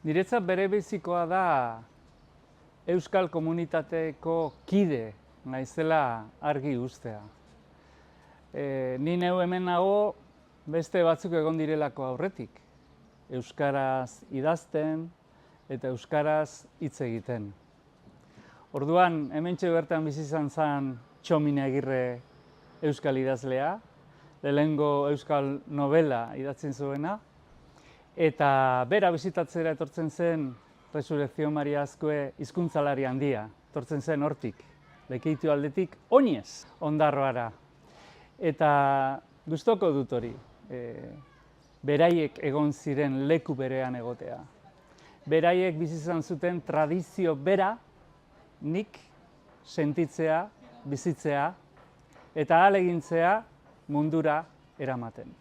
Niretzat berebizikoa da euskal komunitateko kide naizela argi uztea. Ni neu hemen nago beste batzuk egon direlako aurretik. Euskaraz idazten eta euskaraz hitz egiten. Orduan, hementxe bertan bizi izan zen Txomin Agirre euskal idazlea, lehenengo euskal novela idatzen zuena, eta bera bisitatzera etortzen zen Resurrección Maria Azkue hizkuntzalari handia, etortzen zen hortik, Lekeitu aldetik oinez Ondarroara. Eta gustoko dut hori, beraiek egon ziren leku berean egotea. Beraiek bizi izan zuten tradizio bera nik sentitzea, bizitzea eta ahalegintzea mundura eramaten.